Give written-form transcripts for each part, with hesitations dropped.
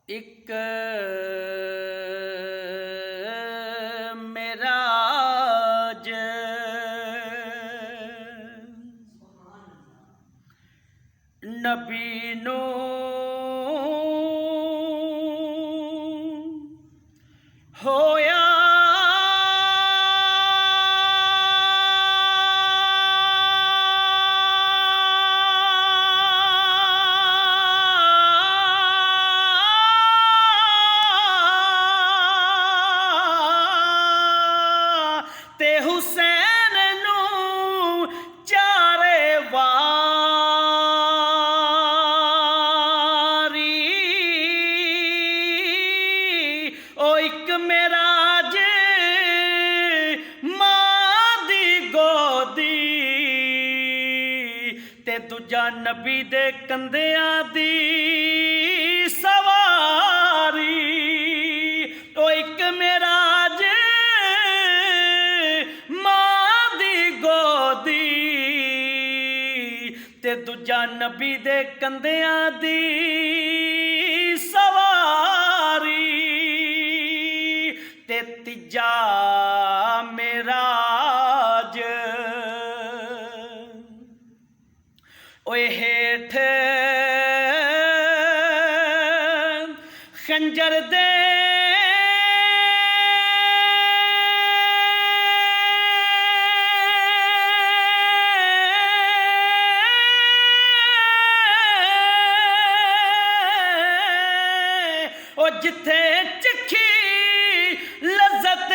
एक मेराज नबी नू होया ते हुसैन नू चारे वारी ओ एक मेराज मां दी गोदी ते दूजा नबी दे कंधियां दी सवारी ओ एक मेराज ते दूजा नबी दे कंधियां दी सवारी ते तीजा मेराज ओए हेठ खंजर दे जिथे चिखी लज्जत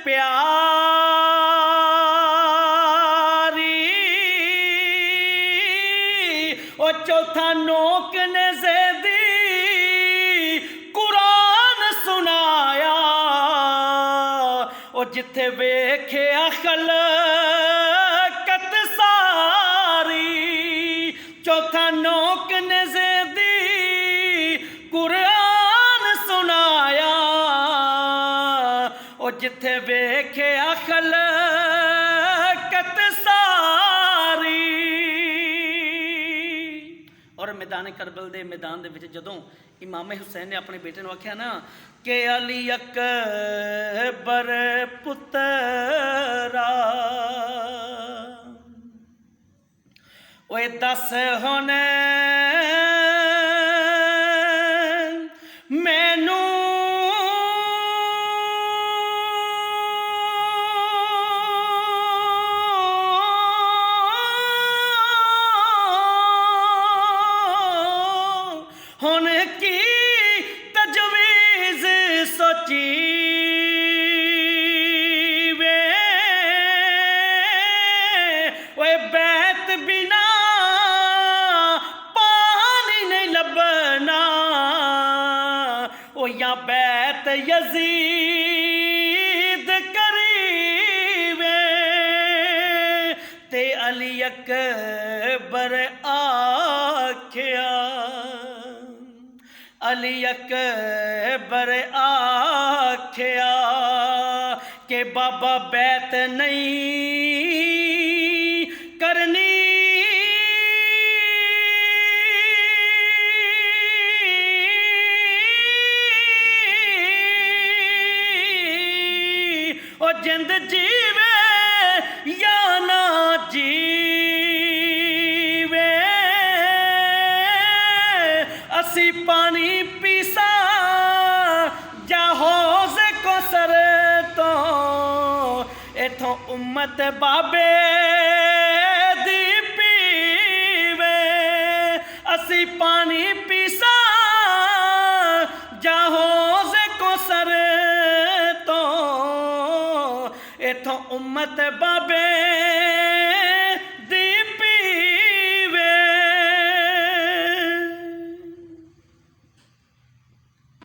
प्यारी ओ चौथा नोक ने ज़ेदी कुरान सुनाया ओ जिथे वेख्या खलकत सारी चौथा नोक ने ज़ेदी कुरान सुनाया ओ जिथे वेख्या खलकत सारी। और मैदान करबल दे मैदान दे विच जदों इमाम हुसैन ने अपने बेटे नूं आख्या ना कि अली अकबर पुत्रा ओए दस हुण मैनू हुण की तजवीज़ सोची वे ओए बैत बिना पानी नहीं लभना ओ या बैत यजीद करीवे ते अली अकबर आख्या अली अकबर आख्या के बाबा बैत नहीं करनी ओ जिंद जीवे या ना जीवे असी पानी पीसा जा हौज़ कौसर तो इथों उम्मत बाबे दी पीवे असी पानी पीसा जा हौज़ कौसर तो इथों उम्मत बाबे